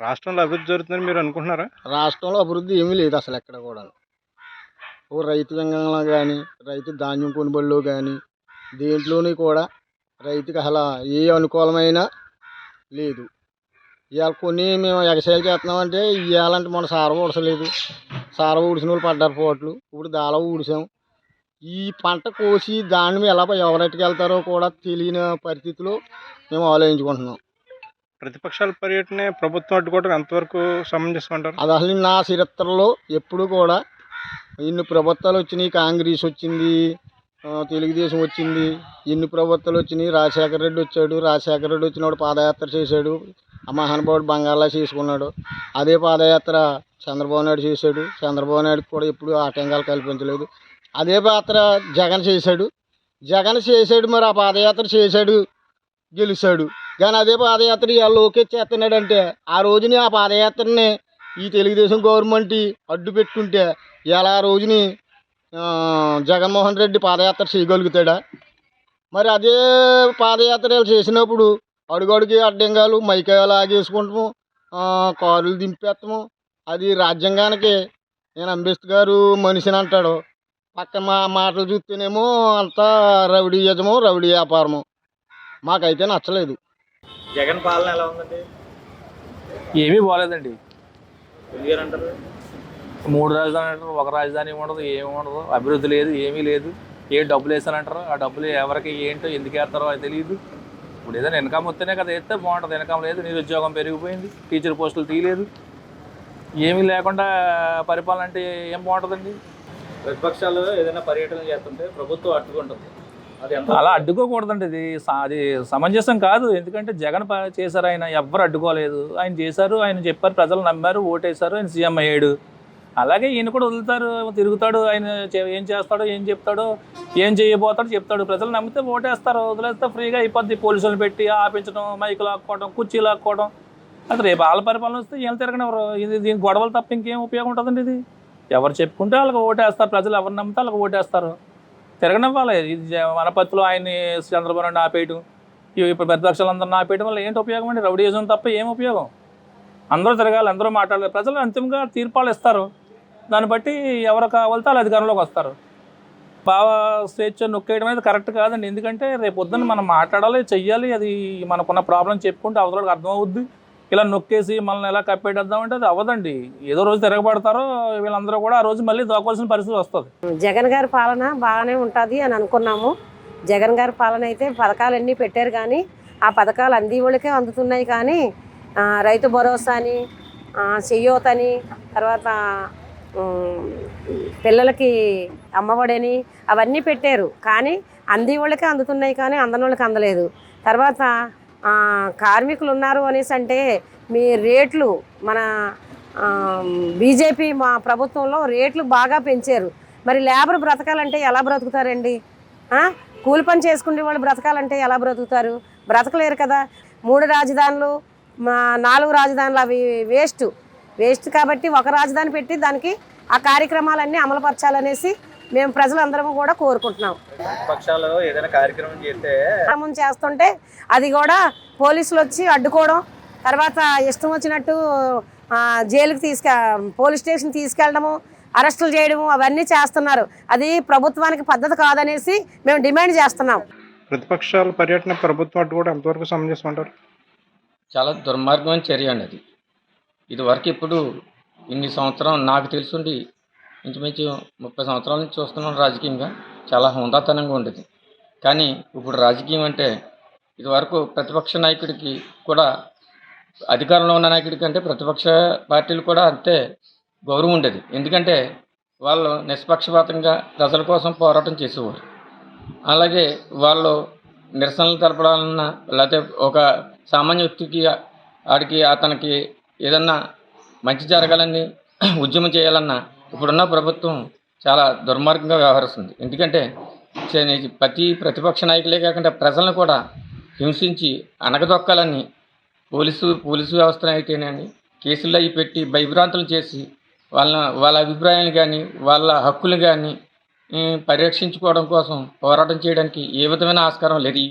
రాష్ట్రంలో అభివృద్ధి జరుగుతుందని మీరు అనుకుంటున్నారా? రాష్ట్రంలో అభివృద్ధి ఏమీ లేదు అసలు ఎక్కడ కూడా. ఓ రైతు వింగంలో కానీ, రైతు ధాన్యం కొనుగోలులో కానీ, దేంట్లోని కూడా రైతుకి అసలు ఏ అనుకూలమైన లేదు. ఇవాళ కొన్ని మేము ఎగసాయాలు చేస్తున్నామంటే ఇవ్వాలంటే మొన్న సారవ ఊడ్చలేదు. సారవ ఊడ్చిన వాళ్ళు పడ్డారు పోట్లు. ఇప్పుడు దాళవ ఊడిసాం. ఈ పంట కోసి దాన్ని ఎలా ఎవరెట్టుకెళ్తారో కూడా తెలియని పరిస్థితిలో మేము ఆలోచించుకుంటున్నాం. ప్రతిపక్షాల పర్యటనే ప్రభుత్వం అడ్డుకోవడం ఎంతవరకు సమంజసం అంటారు? అది అసలు నా చరిత్రలో ఎప్పుడు కూడా ఇన్ని ప్రభుత్వాలు వచ్చినాయి. కాంగ్రెస్ వచ్చింది, తెలుగుదేశం వచ్చింది, ఎన్ని ప్రభుత్వాలు వచ్చినాయి. రాజశేఖర రెడ్డి వచ్చాడు. రాజశేఖర రెడ్డి వచ్చినప్పుడు పాదయాత్ర చేశాడు. ఆ మహానుభావుడు బంగాళా చేసుకున్నాడు. అదే పాదయాత్ర చంద్రబాబు నాయుడు చేశాడు. చంద్రబాబు నాయుడుకి కూడా ఎప్పుడు ఆటంకాలు కల్పించలేదు. అదే పాత్ర జగన్ చేశాడు. జగన్ చేశాడు, మరి ఆ పాదయాత్ర చేశాడు, గెలిచాడు. కానీ అదే పాదయాత్ర ఇవాళ లోకేష్ చేస్తున్నాడంటే ఆ రోజుని ఆ పాదయాత్రని ఈ తెలుగుదేశం గవర్నమెంట్ అడ్డు పెట్టుకుంటే ఇలా ఆ రోజుని జగన్మోహన్ రెడ్డి పాదయాత్ర చేయగలుగుతాడా? మరి అదే పాదయాత్ర చేసినప్పుడు అడుగడుగు అడ్డంగాలు మైకాయలు ఆగేసుకుంటాము, కారులు దింపేస్తాము. అది రాజ్యాంగానికి నేను అంబేద్కర్ మనిషిని అంటాడు. పక్క మాటలు చూస్తేనేమో అంతా రౌడీయజము, రౌడీ వ్యాపారము. మాకైతే నచ్చలేదు. జగన్ పాలన ఎలా ఉందండి? ఏమీ బాగాలేదండి. ఎందుకంటారు? 3 రాజధానులు అంటారు, ఒక రాజధాని ఉండదు, ఏమి ఉండదు, అభివృద్ధి లేదు, ఏమీ లేదు. ఏ డబ్బులు వేసానంటారు, ఆ డబ్బులు ఎవరికి ఏంటో ఎందుకు వేస్తారో అది తెలియదు. ఇప్పుడు ఏదైనా ఇన్కమ్ వస్తేనే కదా వేస్తే బాగుంటుంది. ఇన్కమ్ లేదు, నిరుద్యోగం పెరిగిపోయింది, టీచర్ పోస్టులు తీయలేదు. ఏమీ లేకుండా పరిపాలన అంటే ఏం బాగుంటుందండి? ప్రతిపక్షాలు ఏదైనా పర్యటన చేస్తుంటే ప్రభుత్వం అడ్డుకుంటుంది. అది అలా అడ్డుకోకూడదండి. అది సమంజసం కాదు. ఎందుకంటే జగన్ చేశారు, ఆయన ఎవ్వరు అడ్డుకోలేదు. ఆయన చేశారు, ఆయన చెప్పారు, ప్రజలు నమ్మారు, ఓటేశారు, ఆయన సీఎం అయ్యాడు. అలాగే ఈయన కూడా వదులుతారు, తిరుగుతాడు, ఆయన ఏం చేస్తాడో, ఏం చెప్తాడో, ఏం చేయబోతాడో చెప్తాడు. ప్రజలు నమ్మితే ఓటేస్తారు, వదిలేస్తే ఫ్రీగా అయిపోద్ది. పోలీసులను పెట్టి ఆపించడం, మైకు లాక్కోవడం, కుర్చీ లాక్కోవడం. అది రేపు వాళ్ళ పరిపాలన వస్తే ఏం తిరగనివ్వరు. దీని గొడవలు తప్ప ఇంకేం ఉపయోగం ఉంటుందండి? ఇది ఎవరు చెప్పుకుంటే వాళ్ళకి ఓటేస్తారు. ప్రజలు ఎవరు నమ్మితే వాళ్ళకి ఓటేస్తారు. తిరగనివ్వాలి. ఇది వనపర్తిలో ఆయన్ని చంద్రబాబు నాయుడు ఆపేయడం, ఇప్పుడు ప్రతిపక్షాలందరినీ ఆపేయడం వల్ల ఏంటి ఉపయోగం అండి? రౌడీజం తప్ప ఏం ఉపయోగం? అందరూ తిరగాలి, అందరూ మాట్లాడాలి. ప్రజలు అంతిమంగా తీర్పాలు ఇస్తారు. దాన్ని బట్టి ఎవరు కావాలితే వాళ్ళు అధికారంలోకి వస్తారు. భావ స్వేచ్ఛ నొక్కేయడం అనేది కరెక్ట్ కాదండి. ఎందుకంటే రేపు పొద్దున్న మనం మాట్లాడాలి, చెయ్యాలి. అది మనకున్న ప్రాబ్లం చెప్పుకుంటే అవతలకి అర్థమవుద్ది. ఇలా నొక్కేసి మనల్ని ఎలా కప్పేటేద్దామంటే అది అవ్వదండి. ఏదో రోజు తిరగబడతారో వీళ్ళందరూ కూడా ఆ రోజు మళ్ళీ దోకోవాల్సిన పరిస్థితి వస్తుంది. జగన్ గారి పాలన బాగానే ఉంటుంది అని అనుకున్నాము. జగన్ గారి పాలన అయితే పథకాలన్నీ పెట్టారు, కానీ ఆ పథకాలు అంది వాళ్ళకే అందుతున్నాయి. కానీ రైతు భరోసా అని, చెయ్యోతని, తర్వాత పిల్లలకి అమ్మఒడని అవన్నీ పెట్టారు. కానీ అంది వాళ్ళకే అందుతున్నాయి, కానీ అందని వాళ్ళకి అందలేదు. తర్వాత కార్మికులు ఉన్నారు అనేసి అంటే మీ రేట్లు మన బీజేపీ మా ప్రభుత్వంలో రేట్లు బాగా పెంచారు. మరి లేబర్ బ్రతకాలంటే ఎలా బ్రతుకుతారండి? కూలి పని చేసుకునే వాళ్ళు బ్రతకాలంటే ఎలా బ్రతుకుతారు? బ్రతకలేరు కదా. 3 రాజధానులు, 4 రాజధానులు అవి వేస్ట్ కాబట్టి ఒక రాజధాని పెట్టి దానికి ఆ కార్యక్రమాలన్నీ అమలుపరచాలనేసి మేము ప్రజలందరము కూడా కోరుకుంటున్నాం. పక్షాలు ఏదైనా కార్యక్రమం చేస్తుంటే అది కూడా పోలీసులు వచ్చి అడ్డుకోవడం, తర్వాత ఇష్టం వచ్చినట్టు జైలుకి పోలీస్ స్టేషన్ తీసుకెళ్ళడము, అరెస్టులు చేయడము అవన్నీ చేస్తున్నారు. అది ప్రభుత్వానికి పద్ధతి కాదనేసి మేము డిమాండ్ చేస్తున్నాం. ప్రతిపక్షాల పర్యటన ప్రభుత్వం అడ్డుకోవడం ఎంతవరకు సమంజసం అంటారు? చాలా దుర్మార్గమైన చర్య అండి. ఇది వరకు ఇప్పుడు ఇన్ని సంవత్సరం నాకు తెలుసుండి ఇంచుమించు 30 సంవత్సరాల నుంచి చూస్తున్నాం. రాజకీయంగా చాలా హుందాతనంగా ఉండేది. కానీ ఇప్పుడు రాజకీయం అంటే ఇదివరకు ప్రతిపక్ష నాయకుడికి కూడా, అధికారంలో ఉన్న నాయకుడి కంటే ప్రతిపక్ష పార్టీలు కూడా అంతే గౌరవం ఉండేది. ఎందుకంటే వాళ్ళు నిష్పక్షపాతంగా ప్రజల కోసం పోరాటం చేసేవారు. అలాగే వాళ్ళు నిరసనలు తెలపడాలన్నా, లేకపోతే ఒక సామాన్య వ్యక్తికి అతనికి ఏదన్నా మంచి జరగాలని ఉద్యమం చేయాలన్నా ఇప్పుడున్న ప్రభుత్వం చాలా దుర్మార్గంగా వ్యవహరిస్తుంది. ఎందుకంటే ప్రతిపక్ష నాయకులే కాకుండా ప్రజలను కూడా హింసించి అణగదొక్కాలని పోలీసు వ్యవస్థను అయితేనండి కేసులు అవి పెట్టి భయభ్రాంతులు చేసి వాళ్ళ అభిప్రాయాలు కానీ వాళ్ళ హక్కులు కానీ పరిరక్షించుకోవడం కోసం పోరాటం చేయడానికి ఏ విధమైన ఆస్కారం లేదు.